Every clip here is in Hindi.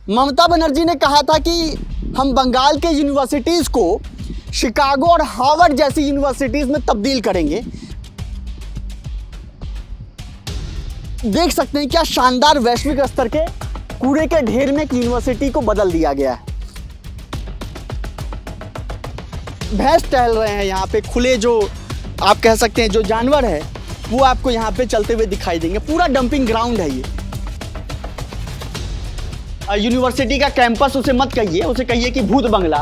ममता बनर्जी ने कहा था कि हम बंगाल के यूनिवर्सिटीज़ को शिकागो और हार्वर्ड जैसी यूनिवर्सिटीज़ में तब्दील करेंगे। देख सकते हैं क्या शानदार वैश्विक स्तर के कूड़े के ढेर में एक यूनिवर्सिटी को बदल दिया गया है। भैंस टहल रहे हैं यहाँ पे, खुले जो आप कह सकते हैं जो जानवर है वो आपको यहाँ पे चलते हुए दिखाई देंगे। पूरा डंपिंग ग्राउंड है ये। यूनिवर्सिटी का कैंपस उसे मत कहिए, उसे कहिए कि भूत बंगला।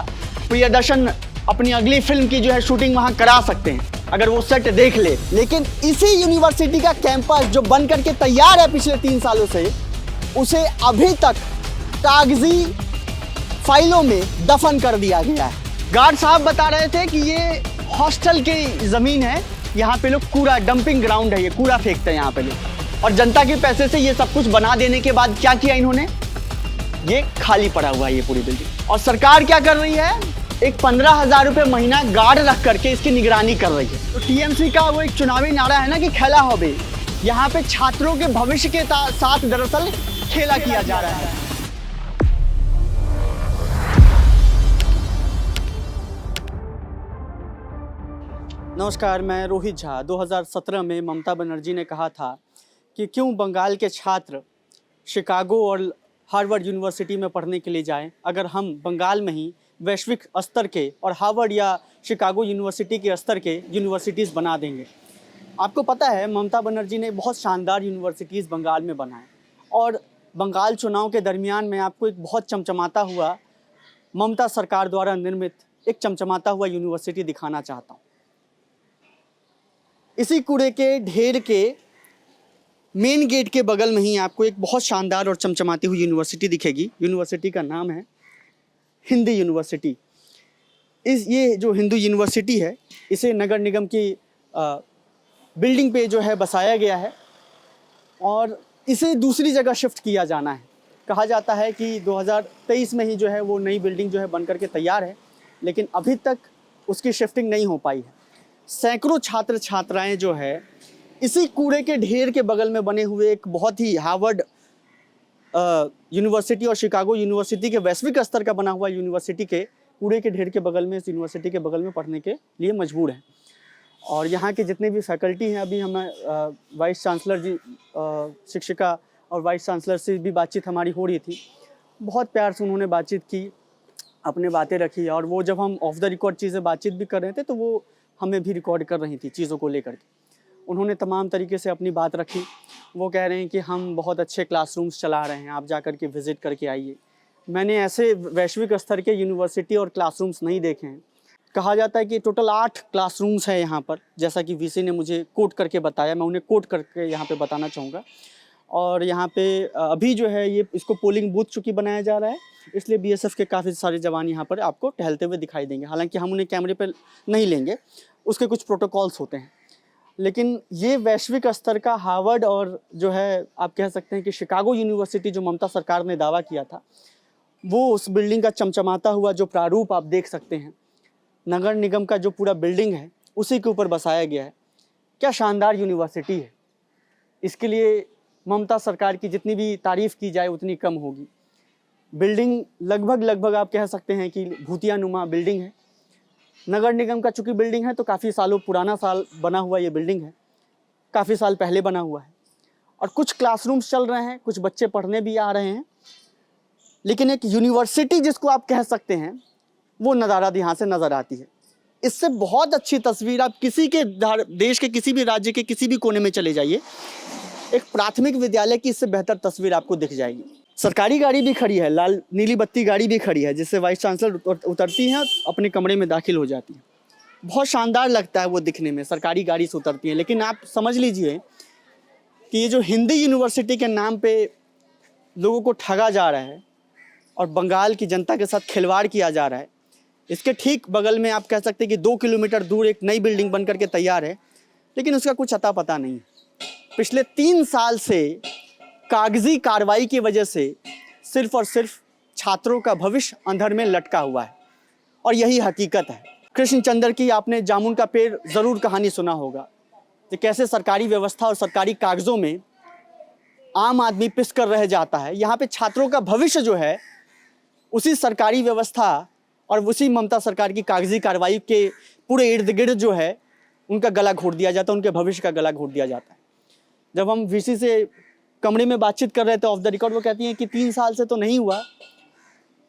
प्रियदर्शन अपनी अगली फिल्म की जो है शूटिंग वहाँ करा सकते हैं अगर वो सेट देख ले। लेकिन इसी यूनिवर्सिटी का कैंपस जो बन करके तैयार है पिछले 3 सालों से, उसे अभी तक कागजी फाइलों में दफन कर दिया गया है। गार्ड साहब बता रहे थे कि ये हॉस्टल की ज़मीन है, यहाँ पे लोग कूड़ा, डंपिंग ग्राउंड है, ये कूड़ा फेंकते हैं यहाँ पे लोग। और जनता के पैसे से ये सब कुछ बना देने के बाद क्या किया इन्होंने, ये खाली पड़ा हुआ है ये पूरी बिल्डिंग। और सरकार क्या कर रही है, एक 15,000 रुपये महीना गार्ड रख करके इसकी निगरानी कर रही है। तो टीएमसी का वो एक चुनावी नारा है ना कि खेला होबे, यहाँ पे छात्रों के भविष्य के साथ दरअसल खेला किया जा रहा है। नमस्कार, मैं रोहित झा। 2017 में ममता बनर्जी ने कहा था कि क्यों बंगाल के छात्र शिकागो और हार्वर्ड यूनिवर्सिटी में पढ़ने के लिए जाएं, अगर हम बंगाल में ही वैश्विक स्तर के और हार्वर्ड या शिकागो यूनिवर्सिटी के स्तर के यूनिवर्सिटीज़ बना देंगे। आपको पता है ममता बनर्जी ने बहुत शानदार यूनिवर्सिटीज़ बंगाल में बनाए, और बंगाल चुनाव के दरमियान में आपको एक बहुत चमचमाता हुआ ममता सरकार द्वारा निर्मित एक चमचमाता हुआ यूनिवर्सिटी दिखाना चाहता हूँ। इसी कूड़े के ढेर के मेन गेट के बगल में ही आपको एक बहुत शानदार और चमचमाती हुई यूनिवर्सिटी दिखेगी। यूनिवर्सिटी का नाम है हिंदी यूनिवर्सिटी। ये जो हिंदू यूनिवर्सिटी है, इसे नगर निगम की बिल्डिंग पे जो है बसाया गया है और इसे दूसरी जगह शिफ्ट किया जाना है। कहा जाता है कि 2023 में ही जो है वो नई बिल्डिंग जो है बन करके तैयार है, लेकिन अभी तक उसकी शिफ्टिंग नहीं हो पाई है। सैकड़ों छात्र छात्राएं जो है इसी कूड़े के ढेर के बगल में बने हुए एक बहुत ही हार्वर्ड यूनिवर्सिटी और शिकागो यूनिवर्सिटी के वैश्विक स्तर का बना हुआ यूनिवर्सिटी के कूड़े के ढेर के बगल में, इस यूनिवर्सिटी के बगल में पढ़ने के लिए मजबूर हैं। और यहाँ के जितने भी फैकल्टी हैं, अभी हमें वाइस चांसलर जी, शिक्षिका और वाइस चांसलर से भी बातचीत हमारी हो रही थी। बहुत प्यार से उन्होंने बातचीत की, अपने बातें रखी, और वो जब हम ऑफ द रिकॉर्ड चीज़ें बातचीत भी कर रहे थे तो वो हमें भी रिकॉर्ड कर रही थी चीज़ों को लेकर के। उन्होंने तमाम तरीके से अपनी बात रखी। वो कह रहे हैं कि हम बहुत अच्छे क्लासरूम्स चला रहे हैं, आप जा कर के विज़िट करके आइए। मैंने ऐसे वैश्विक स्तर के यूनिवर्सिटी और क्लासरूम्स नहीं देखे हैं। कहा जाता है कि टोटल 8 क्लासरूम्स हैं यहाँ पर, जैसा कि वीसी ने मुझे कोट करके बताया। मैं उन्हें कोट करके यहाँ पे बताना चाहूँगा। और यहाँ पे अभी जो है ये इसको पोलिंग बूथ चूँकि बनाया जा रहा है, इसलिए बीएसएफ के काफ़ी सारे जवान यहाँ पर आपको टहलते हुए दिखाई देंगे। हालांकि हम उन्हें कैमरे पर नहीं लेंगे, उसके कुछ प्रोटोकॉल्स होते हैं। लेकिन ये वैश्विक स्तर का हार्वर्ड और जो है आप कह सकते हैं कि शिकागो यूनिवर्सिटी जो ममता सरकार ने दावा किया था, वो उस बिल्डिंग का चमचमाता हुआ जो प्रारूप आप देख सकते हैं, नगर निगम का जो पूरा बिल्डिंग है उसी के ऊपर बसाया गया है। क्या शानदार यूनिवर्सिटी है। इसके लिए ममता सरकार की जितनी भी तारीफ़ की जाए उतनी कम होगी। बिल्डिंग लगभग आप कह सकते हैं कि भूतिया नुमा बिल्डिंग है। नगर निगम का चूँकि बिल्डिंग है तो काफ़ी सालों पुराना साल बना हुआ ये बिल्डिंग है, काफ़ी साल पहले बना हुआ है। और कुछ क्लासरूम्स चल रहे हैं, कुछ बच्चे पढ़ने भी आ रहे हैं, लेकिन एक यूनिवर्सिटी जिसको आप कह सकते हैं वो नज़ारा यहाँ से नज़र आती है। इससे बहुत अच्छी तस्वीर आप किसी के देश के किसी भी राज्य के किसी भी कोने में चले जाइए, एक प्राथमिक विद्यालय की इससे बेहतर तस्वीर आपको दिख जाएगी। सरकारी गाड़ी भी खड़ी है, लाल नीली बत्ती गाड़ी भी खड़ी है, जिससे वाइस चांसलर उतरती हैं, अपने कमरे में दाखिल हो जाती हैं। बहुत शानदार लगता है वो दिखने में, सरकारी गाड़ी से उतरती हैं। लेकिन आप समझ लीजिए कि ये जो हिंदी यूनिवर्सिटी के नाम पे लोगों को ठगा जा रहा है और बंगाल की जनता के साथ खिलवाड़ किया जा रहा है, इसके ठीक बगल में आप कह सकते हैं कि 2 किलोमीटर दूर एक नई बिल्डिंग बन करके तैयार है, लेकिन उसका कुछ अता पता नहीं। पिछले 3 साल से कागजी कार्रवाई की वजह से सिर्फ और सिर्फ छात्रों का भविष्य अंधर में लटका हुआ है, और यही हकीकत है। कृष्णचंद्र की आपने जामुन का पेड़ ज़रूर कहानी सुना होगा कि कैसे सरकारी व्यवस्था और सरकारी कागज़ों में आम आदमी पिस कर रह जाता है। यहाँ पे छात्रों का भविष्य जो है उसी सरकारी व्यवस्था और उसी ममता सरकार की कागजी कार्रवाई के पूरे इर्द गिर्द जो है उनका गला घोट दिया जाता है, उनके भविष्य का गला घोट दिया जाता है। जब हम वीसी से कमरे में बातचीत कर रहे थे ऑफ द रिकॉर्ड, वो कहती हैं कि 3 साल से तो नहीं हुआ,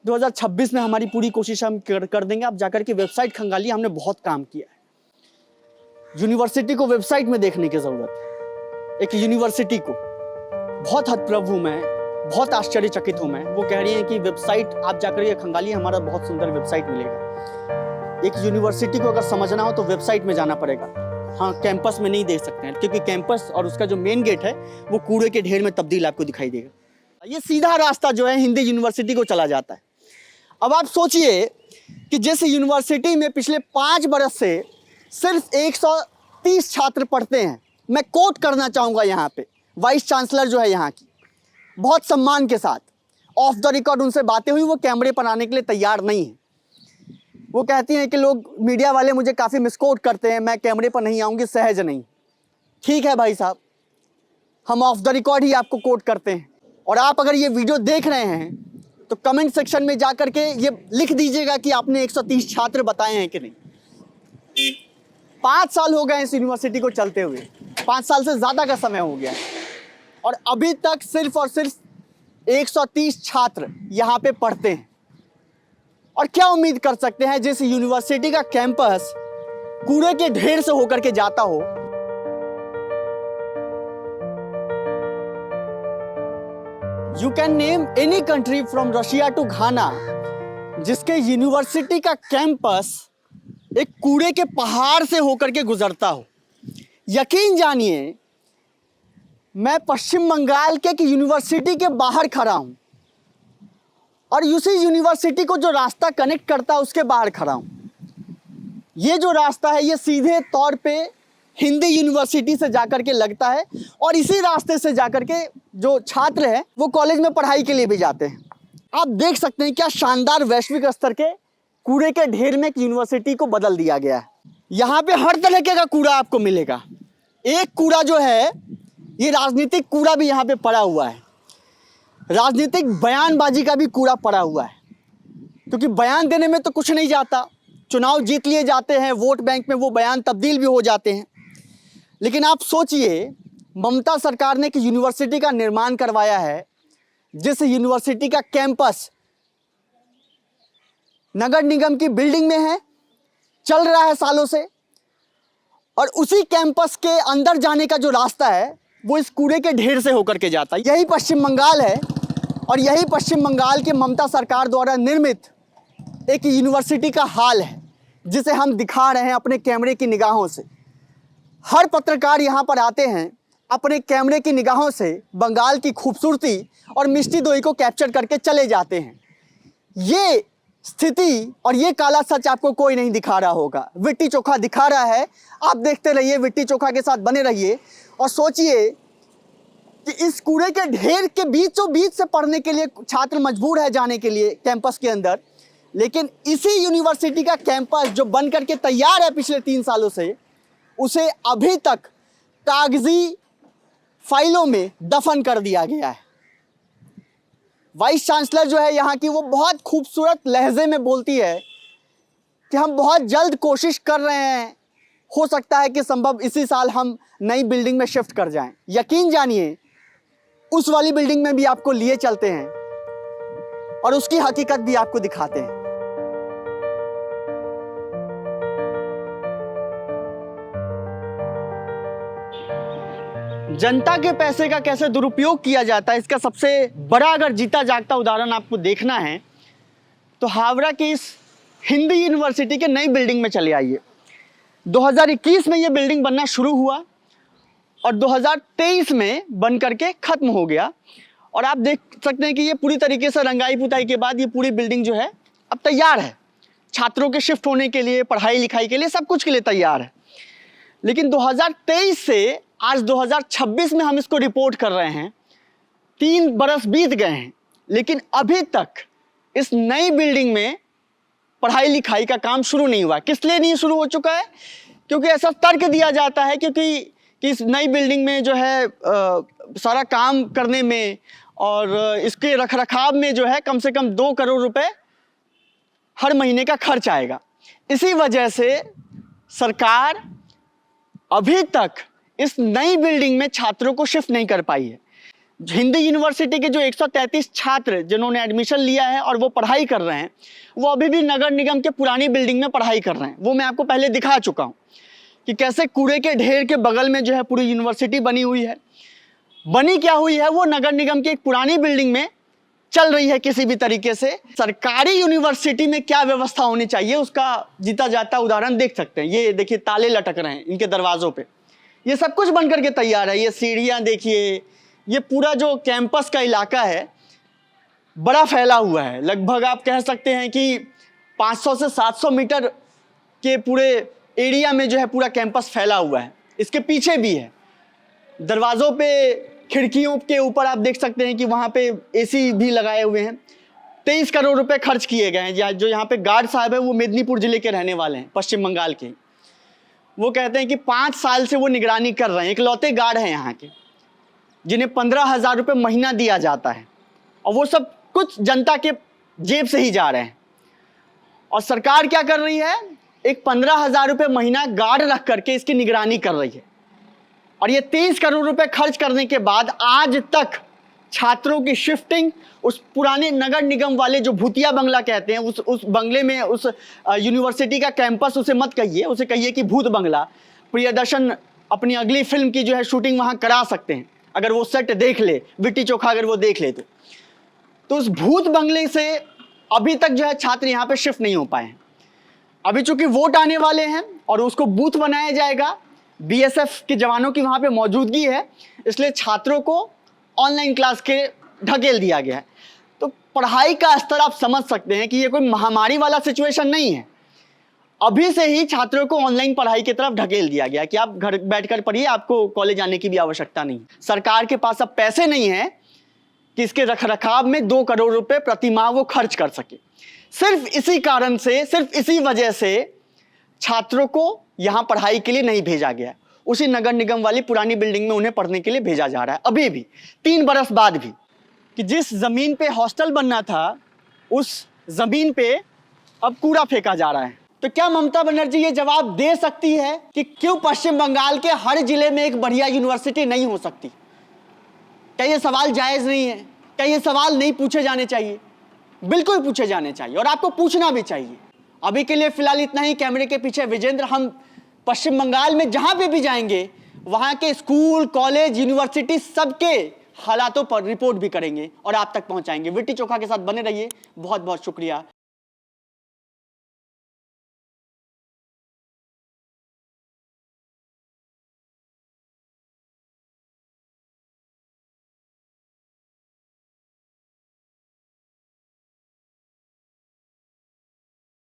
2026 में हमारी पूरी कोशिश हम कर देंगे। आप जाकर के वेबसाइट खंगालिए, हमने बहुत काम किया है। यूनिवर्सिटी को वेबसाइट में देखने की जरूरत है। एक यूनिवर्सिटी को बहुत हतप्रभ हूँ मैं, बहुत आश्चर्यचकित हूँ मैं। वो कह रही है कि वेबसाइट आप जाकर के खंगालिए, हमारा बहुत सुंदर वेबसाइट मिलेगा। एक यूनिवर्सिटी को अगर समझना हो तो वेबसाइट में जाना पड़ेगा। हाँ, कैंपस में नहीं देख सकते हैं, क्योंकि कैंपस और उसका जो मेन गेट है वो कूड़े के ढेर में तब्दील आपको दिखाई देगा। ये सीधा रास्ता जो है हिंदी यूनिवर्सिटी को चला जाता है। अब आप सोचिए कि जिस यूनिवर्सिटी में पिछले 5 बरस से सिर्फ 130 छात्र पढ़ते हैं, मैं कोट करना चाहूँगा यहाँ पे वाइस चांसलर जो है यहाँ की, बहुत सम्मान के साथ ऑफ द रिकॉर्ड उनसे बातें हुई, वो कैमरे पर आने के लिए तैयार नहीं है। वो कहती हैं कि लोग मीडिया वाले मुझे काफ़ी मिसकोट करते हैं, मैं कैमरे पर नहीं आऊँगी, सहज नहीं। ठीक है भाई साहब, हम ऑफ द रिकॉर्ड ही आपको कोट करते हैं। और आप अगर ये वीडियो देख रहे हैं तो कमेंट सेक्शन में जा कर के ये लिख दीजिएगा कि आपने 130 छात्र बताए हैं कि नहीं। 5 साल हो गए इस यूनिवर्सिटी को चलते हुए, 5 साल से ज़्यादा का समय हो गया है, और अभी तक सिर्फ और सिर्फ 130 छात्र यहाँ पे पढ़ते हैं। और क्या उम्मीद कर सकते हैं जिस यूनिवर्सिटी का कैंपस कूड़े के ढेर से होकर के जाता हो। You can name any country from Russia to Ghana जिसके यूनिवर्सिटी का कैंपस एक कूड़े के पहाड़ से होकर के गुजरता हो। यकीन जानिए, मैं पश्चिम बंगाल के एक यूनिवर्सिटी के बाहर खड़ा हूं और उसी यूनिवर्सिटी को जो रास्ता कनेक्ट करता है उसके बाहर खड़ा हूँ। ये जो रास्ता है ये सीधे तौर पे हिंदी यूनिवर्सिटी से जाकर के लगता है, और इसी रास्ते से जाकर के जो छात्र हैं वो कॉलेज में पढ़ाई के लिए भी जाते हैं। आप देख सकते हैं क्या शानदार वैश्विक स्तर के कूड़े के ढेर में एक यूनिवर्सिटी को बदल दिया गया है। यहाँ पे हर तरह का कूड़ा आपको मिलेगा। एक कूड़ा जो है ये राजनीतिक कूड़ा भी यहाँ पे पड़ा हुआ है, राजनीतिक बयानबाजी का भी कूड़ा पड़ा हुआ है, क्योंकि बयान देने में तो कुछ नहीं जाता। चुनाव जीत लिए जाते हैं, वोट बैंक में वो बयान तब्दील भी हो जाते हैं। लेकिन आप सोचिए, ममता सरकार ने एक यूनिवर्सिटी का निर्माण करवाया है जिस यूनिवर्सिटी का कैंपस नगर निगम की बिल्डिंग में है, चल रहा है सालों से, और उसी कैंपस के अंदर जाने का जो रास्ता है वो इस कूड़े के ढेर से होकर के जाता है। यही पश्चिम बंगाल है, और यही पश्चिम बंगाल की ममता सरकार द्वारा निर्मित एक यूनिवर्सिटी का हाल है जिसे हम दिखा रहे हैं अपने कैमरे की निगाहों से। हर पत्रकार यहाँ पर आते हैं, अपने कैमरे की निगाहों से बंगाल की खूबसूरती और मिष्टी दोई को कैप्चर करके चले जाते हैं। ये स्थिति और ये काला सच आपको कोई नहीं दिखा रहा होगा, विट्टी चोखा दिखा रहा है। आप देखते रहिए, विट्टी चोखा के साथ बने रहिए, और सोचिए कि इस कूड़े के ढेर के बीचों बीच से पढ़ने के लिए छात्र मजबूर है जाने के लिए कैंपस के अंदर, लेकिन इसी यूनिवर्सिटी का कैंपस जो बन करके तैयार है पिछले 3 सालों से, उसे अभी तक कागजी फाइलों में दफन कर दिया गया है। वाइस चांसलर जो है यहाँ की, वो बहुत खूबसूरत लहजे में बोलती है कि हम बहुत जल्द कोशिश कर रहे हैं, हो सकता है कि संभव इसी साल हम नई बिल्डिंग में शिफ्ट कर जाएं। यकीन जानिए, उस वाली बिल्डिंग में भी आपको लिए चलते हैं और उसकी हकीकत भी आपको दिखाते हैं। जनता के पैसे का कैसे दुरुपयोग किया जाता है, इसका सबसे बड़ा अगर जीता जागता उदाहरण आपको देखना है तो हावड़ा की इस हिंदी यूनिवर्सिटी के नई बिल्डिंग में चले आइए। 2021 में ये बिल्डिंग बनना शुरू हुआ और 2023 में बन करके ख़त्म हो गया, और आप देख सकते हैं कि ये पूरी तरीके से रंगाई पुताई के बाद ये पूरी बिल्डिंग जो है अब तैयार है, छात्रों के शिफ्ट होने के लिए, पढ़ाई लिखाई के लिए, सब कुछ के लिए तैयार है। लेकिन 2023 से आज 2026 में हम इसको रिपोर्ट कर रहे हैं, 3 बरस बीत गए हैं, लेकिन अभी तक इस नई बिल्डिंग में पढ़ाई लिखाई का काम शुरू नहीं हुआ। किस लिए नहीं शुरू हो चुका है? क्योंकि ऐसा तर्क दिया जाता है क्योंकि इस नई बिल्डिंग में जो है सारा काम करने में और इसके रखरखाव में जो है कम से कम 2 करोड़ रुपए हर महीने का खर्च आएगा। इसी वजह से सरकार अभी तक इस नई बिल्डिंग में छात्रों को शिफ्ट नहीं कर पाई है। हिंदी यूनिवर्सिटी के जो 133 छात्र जिन्होंने एडमिशन लिया है और वो पढ़ाई कर रहे हैं, वो अभी भी नगर निगम के पुरानी बिल्डिंग में पढ़ाई कर रहे हैं। वो मैं आपको पहले दिखा चुका हूँ कि कैसे कूड़े के ढेर के बगल में जो है पूरी यूनिवर्सिटी बनी हुई है। बनी क्या हुई है, वो नगर निगम की एक पुरानी बिल्डिंग में चल रही है किसी भी तरीके से। सरकारी यूनिवर्सिटी में क्या व्यवस्था होनी चाहिए उसका जीता जाता उदाहरण देख सकते हैं। ये देखिए ताले लटक रहे हैं इनके दरवाजों पे, ये सब कुछ बनकर के तैयार है। ये सीढ़ियां देखिए, ये पूरा जो कैंपस का इलाका है बड़ा फैला हुआ है। लगभग आप कह सकते हैं कि 500 से 700 मीटर के पूरे एरिया में जो है पूरा कैंपस फैला हुआ है। इसके पीछे भी है, दरवाजों पे, खिड़कियों के ऊपर आप देख सकते हैं कि वहाँ पे एसी भी लगाए हुए हैं। 23 करोड़ रुपए खर्च किए गए हैं। जो यहाँ पे गार्ड साहब है वो मेदिनीपुर जिले के रहने वाले हैं, पश्चिम बंगाल के। वो कहते हैं कि 5 साल से वो निगरानी कर रहे हैं। इकलौते गार्ड हैं यहाँ के जिन्हें 15,000 रुपये महीना दिया जाता है और वो सब कुछ जनता के जेब से ही जा रहे हैं। और सरकार क्या कर रही है, एक 15,000 रुपये महीना गार्ड रख करके इसकी निगरानी कर रही है। और ये 23 करोड़ रुपए खर्च करने के बाद आज तक छात्रों की शिफ्टिंग उस पुराने नगर निगम वाले जो भूतिया बंगला कहते हैं उस बंगले में, उस यूनिवर्सिटी का कैंपस उसे मत कहिए, उसे कहिए कि भूत बंगला। प्रियदर्शन अपनी अगली फिल्म की जो है शूटिंग वहाँ करा सकते हैं अगर वो सेट देख ले, लिट्टी चोखा अगर वो देख ले तो उस भूत बंगले से अभी तक जो है छात्र यहाँ पे शिफ्ट नहीं हो पाए हैं। अभी चूंकि वोट आने वाले हैं और उसको बूथ बनाया जाएगा, बीएसएफ के जवानों की वहाँ पे मौजूदगी है, इसलिए छात्रों को ऑनलाइन क्लास के ढकेल दिया गया है। तो पढ़ाई का स्तर आप समझ सकते हैं कि ये कोई महामारी वाला सिचुएशन नहीं है। अभी से ही छात्रों को ऑनलाइन पढ़ाई की तरफ ढकेल दिया गया कि आप घर बैठकर पढ़िए, आपको कॉलेज आने की भी आवश्यकता नहीं। सरकार के पास अब पैसे नहीं है कि इसके रखरखाव में 2 करोड़ रुपए प्रति माह वो खर्च कर सके। सिर्फ इसी कारण से, सिर्फ इसी वजह से छात्रों को यहाँ पढ़ाई के लिए नहीं भेजा गया। उसी नगर निगम वाली पुरानी बिल्डिंग में उन्हें पढ़ने के लिए भेजा जा रहा है अभी भी, 3 बरस बाद भी। कि जिस जमीन पे हॉस्टल बनना था उस जमीन पे अब कूड़ा फेंका जा रहा है। तो क्या ममता बनर्जी ये जवाब दे सकती है कि क्यों पश्चिम बंगाल के हर जिले में एक बढ़िया यूनिवर्सिटी नहीं हो सकती? क्या ये सवाल जायज नहीं है? क्या ये सवाल नहीं पूछे जाने चाहिए? बिल्कुल पूछे जाने चाहिए और आपको पूछना भी चाहिए। अभी के लिए फिलहाल इतना ही। कैमरे के पीछे विजेंद्र। हम पश्चिम बंगाल में जहां पे भी जाएंगे वहां के स्कूल, कॉलेज, यूनिवर्सिटी सबके हालातों पर रिपोर्ट भी करेंगे और आप तक पहुंचाएंगे। लिट्टी चोखा के साथ बने रहिए। बहुत बहुत शुक्रिया।